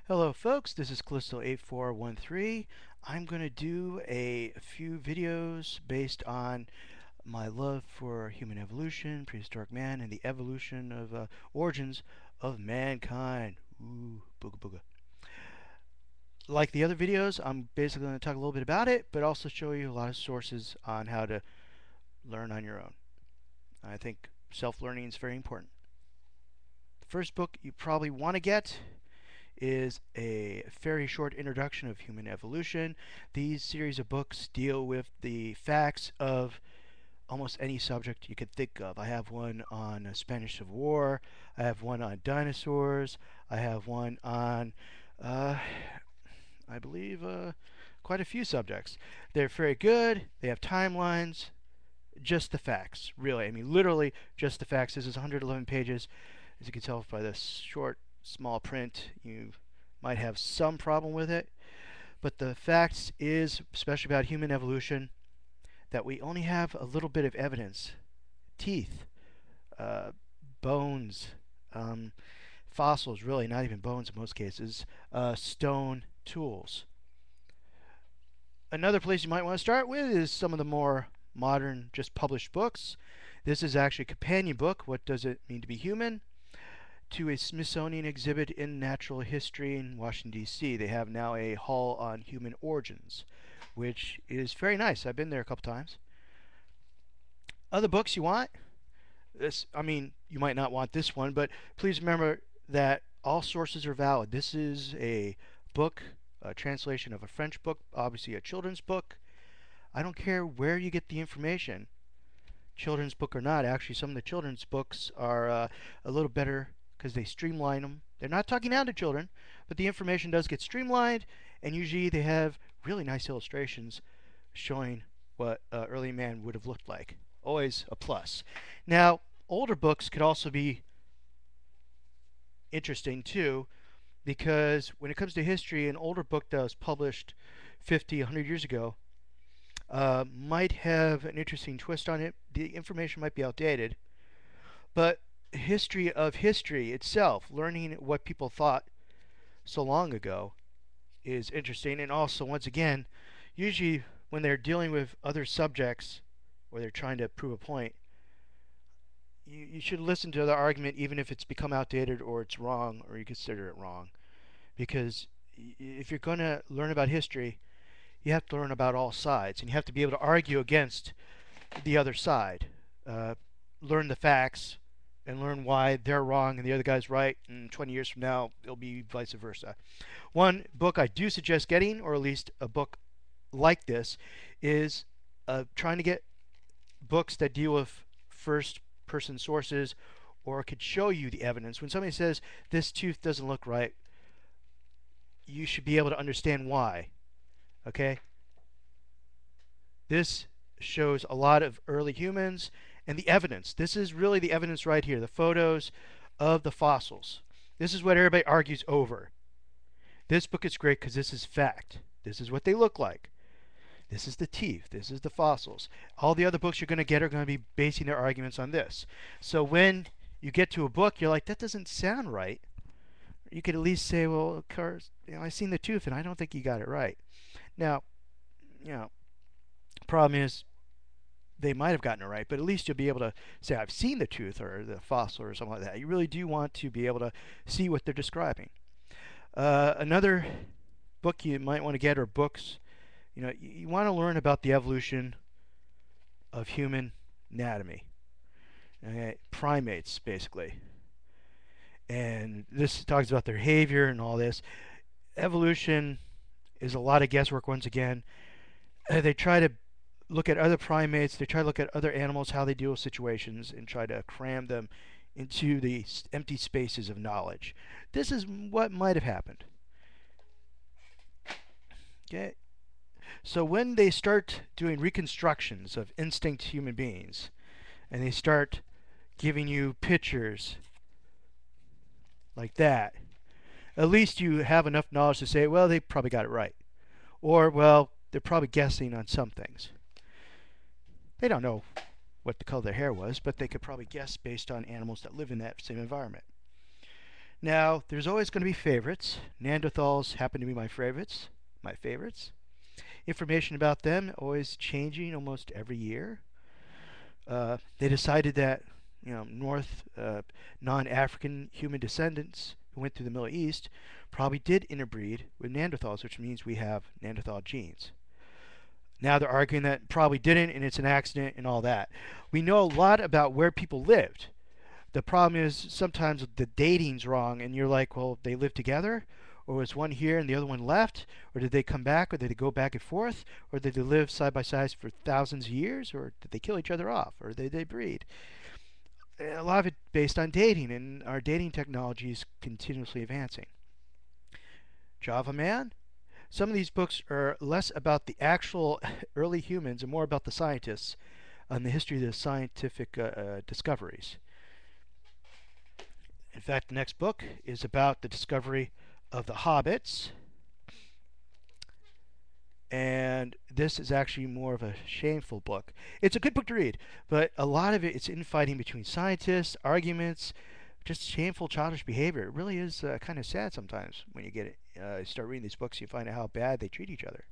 Hello folks, this is callisto8413. I'm going to do a few videos based on my love for human evolution, prehistoric man, and the evolution of origins of mankind. Ooh, booga booga. Like the other videos, I'm basically going to talk a little bit about it, but also show you a lot of sources on how to learn on your own. I think self-learning is very important. The first book you probably want to get is a very short introduction of human evolution. These series of books deal with the facts of almost any subject you could think of. I have one on the Spanish Civil War. I have one on dinosaurs. I have one on, I believe, quite a few subjects. They're very good. They have timelines. Just the facts, really. I mean, literally just the facts. This is 111 pages. As you can tell by this short, small print, you might have some problem with it. But the facts is, especially about human evolution, that we only have a little bit of evidence. Teeth, bones, fossils, really, not even bones in most cases, stone tools. Another place you might want to start with is some of the more modern, just published books. This is actually a companion book, What Does It Mean to Be Human?, to a Smithsonian exhibit in natural history in Washington, D.C. They have now a hall on human origins, which is very nice. I've been there a couple times. Other books you want? I mean, you might not want this one, but please remember that all sources are valid. This is a book, a translation of a French book, obviously a children's book. I don't care where you get the information, children's book or not. Actually, some of the children's books are a little better because they streamline them. They're not talking down to children, but the information does get streamlined, and usually they have really nice illustrations showing what early man would have looked like. Always a plus. Now, older books could also be interesting too, because when it comes to history, an older book that was published 50, 100 years ago might have an interesting twist on it. The information might be outdated, but history of history itself, learning what people thought so long ago, is interesting. And also, once again, usually when they're dealing with other subjects or they're trying to prove a point, you should listen to the argument even if it's become outdated or it's wrong or you consider it wrong. Because if you're going to learn about history, you have to learn about all sides, and you have to be able to argue against the other side. Learn the facts and learn why they're wrong and the other guy's right, and 20 years from now it'll be vice versa. One book I do suggest getting, or at least a book like this, is trying to get books that deal with first person sources or could show you the evidence. When somebody says this tooth doesn't look right, you should be able to understand why. Okay? This shows a lot of early humans and the evidence. This is really the evidence right here, the photos of the fossils. This is what everybody argues over. This book is great because this is fact. This is what they look like. This is the teeth. This is the fossils. All the other books you're going to get are going to be basing their arguments on this. So when you get to a book, you're like, that doesn't sound right. You could at least say, well, of course, I've seen the tooth and I don't think you got it right. Now, problem is they might have gotten it right, but at least you'll be able to say, I've seen the tooth or the fossil or something like that. You really do want to be able to see what they're describing. Another book you might want to get, or books, you want to learn about the evolution of human anatomy. Okay? Primates, basically. And this talks about their behavior and all this. Evolution is a lot of guesswork once again. They try to look at other primates, they try to look at other animals, how they deal with situations, and try to cram them into the empty spaces of knowledge. This is what might have happened. Okay? So when they start doing reconstructions of extinct human beings, and they start giving you pictures like that, at least you have enough knowledge to say, well, they probably got it right. Or, well, they're probably guessing on some things. They don't know what the color of their hair was, but they could probably guess based on animals that live in that same environment. Now, there's always going to be favorites. Neanderthals happen to be my favorites. My favorites. Information about them always changing almost every year. They decided that North non-African human descendants who went through the Middle East probably did interbreed with Neanderthals, which means we have Neanderthal genes. Now they're arguing that probably didn't and it's an accident and all that. We know a lot about where people lived. The problem is sometimes the dating's wrong and you're like, well, they lived together? Or was one here and the other one left? Or did they come back? Or did they go back and forth? Or did they live side by side for thousands of years? Or did they kill each other off? Or did they breed? A lot of it based on dating, and our dating technology is continuously advancing. Java Man? Some of these books are less about the actual early humans and more about the scientists and the history of the scientific discoveries. In fact, the next book is about the discovery of the Hobbits. And this is actually more of a shameful book. It's a good book to read, but a lot of it's infighting between scientists, arguments, just shameful childish behavior. It really is kind of sad sometimes when you get it. Start reading these books, you find out how bad they treat each other.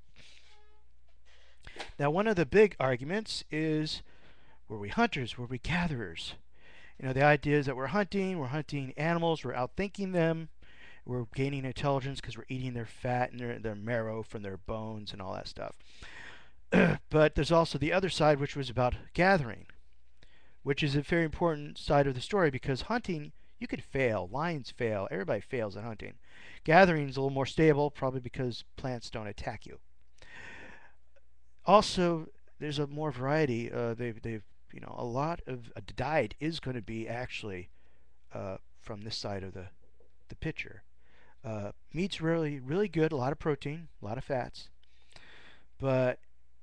Now, one of the big arguments is, were we hunters? Were we gatherers? The idea is that we're hunting animals, we're outthinking them, we're gaining intelligence because we're eating their fat and their marrow from their bones and all that stuff. But there's also the other side, which was about gathering, which is a very important side of the story because hunting, you could fail. Lions fail. Everybody fails at hunting. Gathering is a little more stable, probably because plants don't attack you. Also, there's a more variety. They've a lot of the diet is going to be actually from this side of the picture. Meat's really good, a lot of protein, a lot of fats, but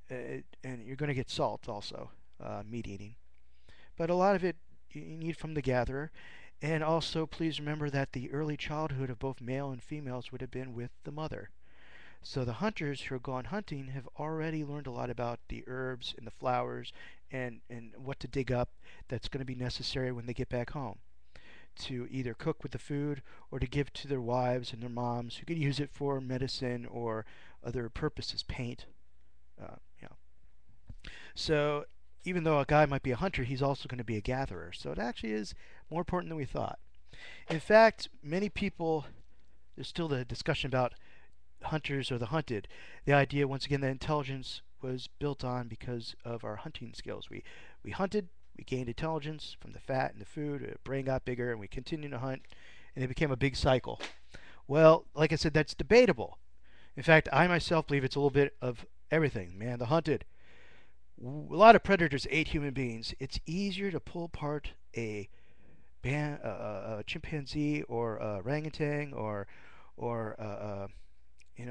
and you're going to get salt also, meat eating. But a lot of it you need from the gatherer. And also, please remember that the early childhood of both male and females would have been with the mother. So the hunters who have gone hunting have already learned a lot about the herbs and the flowers and what to dig up that's going to be necessary when they get back home to either cook with the food or to give to their wives and their moms who can use it for medicine or other purposes, paint. You know. So even though a guy might be a hunter, he's also going to be a gatherer. So it actually is more important than we thought. In fact, many people, there's still the discussion about hunters or the hunted. The idea, once again, that intelligence was built on because of our hunting skills. We hunted, we gained intelligence from the fat and the food, our brain got bigger, and we continued to hunt, and it became a big cycle. Well, like I said, that's debatable. In fact, I myself believe it's a little bit of everything. Man, the hunted. A lot of predators ate human beings. It's easier to pull apart a chimpanzee or a orangutan or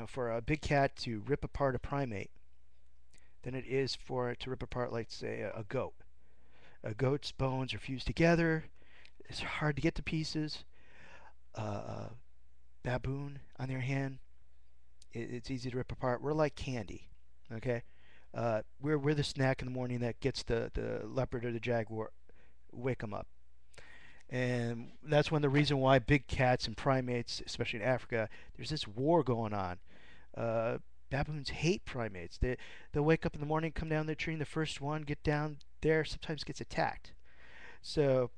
for a big cat to rip apart a primate than it is for it to rip apart, like, say, a goat. A goat's bones are fused together. It's hard to get to pieces. Baboon, on the other hand, it's easy to rip apart. We're like candy, okay? We're the snack in the morning that gets the leopard or the jaguar, wake them up. And that's one of the reasons why big cats and primates, especially in Africa, there's this war going on. Baboons hate primates. They'll wake up in the morning, come down the tree, and the first one get down there sometimes gets attacked. So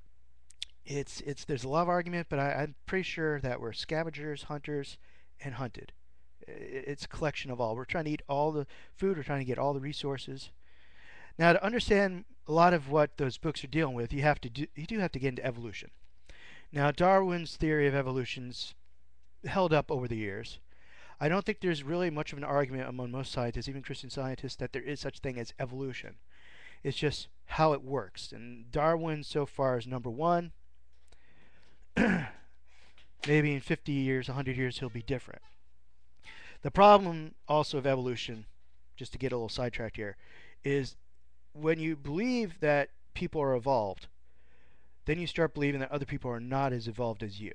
there's a lot of argument, but I'm pretty sure that we're scavengers, hunters, and hunted. It's a collection of all. We're trying to eat all the food. We're trying to get all the resources. Now, to understand a lot of what those books are dealing with, you do have to get into evolution. Now, Darwin's theory of evolution's held up over the years. I don't think there's really much of an argument among most scientists, even Christian scientists, that there is such thing as evolution. It's just how it works. And Darwin so far is number one. Maybe in 50 years, 100 years, he'll be different. The problem also of evolution, just to get a little sidetracked here, is when you believe that people are evolved, then you start believing that other people are not as evolved as you.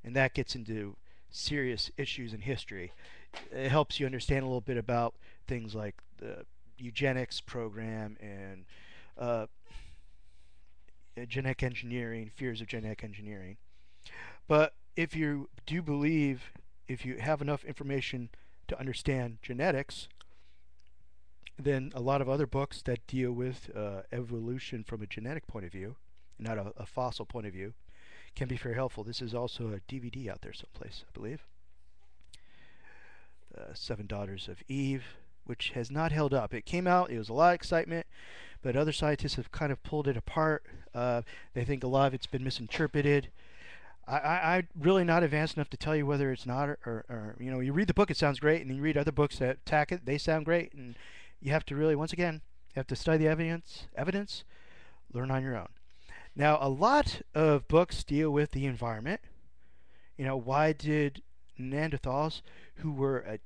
And that gets into serious issues in history. It helps you understand a little bit about things like the eugenics program and genetic engineering, fears of genetic engineering. But if you do believe, if you have enough information to understand genetics, then a lot of other books that deal with evolution from a genetic point of view, not a fossil point of view, can be very helpful. This is also a DVD out there someplace, I believe. Seven Daughters of Eve, which has not held up. It came out, it was a lot of excitement, but other scientists have kind of pulled it apart. They think a lot of it's been misinterpreted. I'm really not advanced enough to tell you whether it's not or you know, you read the book, it sounds great, and then you read other books that attack it, they sound great, and you have to really, once again, you have to study the evidence, learn on your own. Now, a lot of books deal with the environment. You know, why did Neanderthals, who were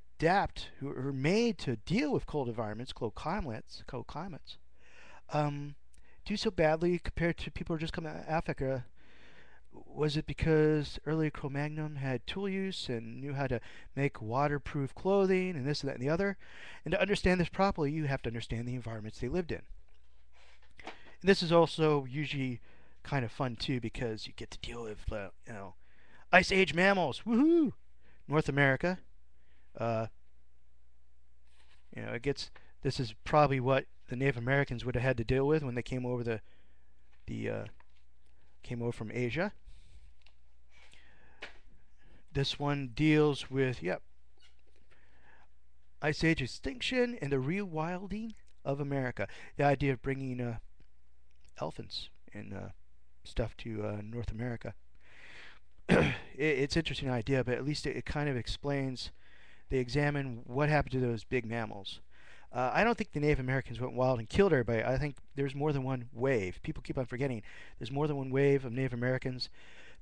who were made to deal with cold environments, cold climates, do so badly compared to people who are just coming out of Africa? Was it because early Cro-Magnon had tool use and knew how to make waterproof clothing and this and that and the other? And to understand this properly, you have to understand the environments they lived in. And this is also usually kind of fun too, because you get to deal with you know, Ice Age mammals. Woohoo! North America. You know, it gets. This is probably what the Native Americans would have had to deal with when they came over came over from Asia. This one deals with, yep, Ice Age extinction and the rewilding of America. The idea of bringing elephants and stuff to North America. It's an interesting idea, but at least it kind of explains. They examine what happened to those big mammals. I don't think the Native Americans went wild and killed everybody. I think there's more than one wave. People keep on forgetting. There's more than one wave of Native Americans.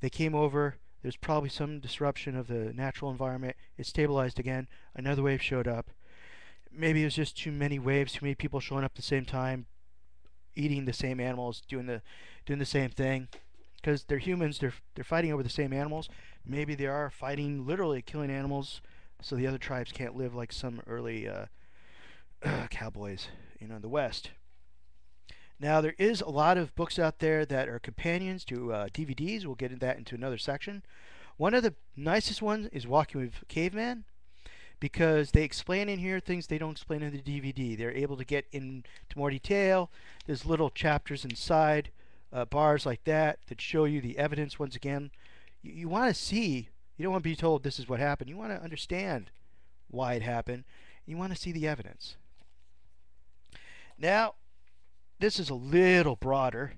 They came over. There's probably some disruption of the natural environment. It stabilized again. Another wave showed up. Maybe it was just too many waves, too many people showing up at the same time, eating the same animals, doing the same thing. Because they're humans, they're fighting over the same animals. Maybe they are fighting, literally killing animals, so the other tribes can't live like some early cowboys, you know, in the West. Now, there is a lot of books out there that are companions to DVDs. We'll get that into another section. One of the nicest ones is Walking with Caveman, because they explain in here things they don't explain in the DVD. They're able to get into more detail. There's little chapters inside, bars like that show you the evidence. Once again, you want to see. You don't want to be told this is what happened. You want to understand why it happened. You want to see the evidence. Now, this is a little broader.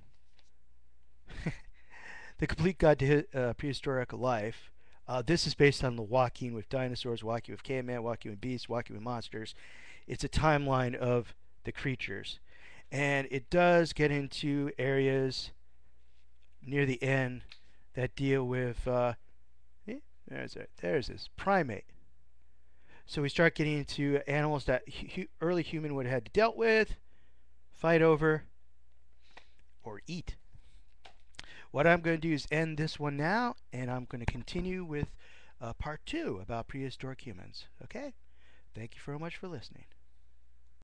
The Complete Guide to Prehistoric Life. This is based on the Walking with Dinosaurs, Walking with Caveman, Walking with Beasts, Walking with Monsters. It's a timeline of the creatures. And it does get into areas near the end that deal with, there's this, primate. So we start getting into animals that early human would have had to dealt with, fight over, or eat. What I'm going to do is end this one now, and I'm going to continue with part 2 about prehistoric humans. Okay? Thank you very much for listening.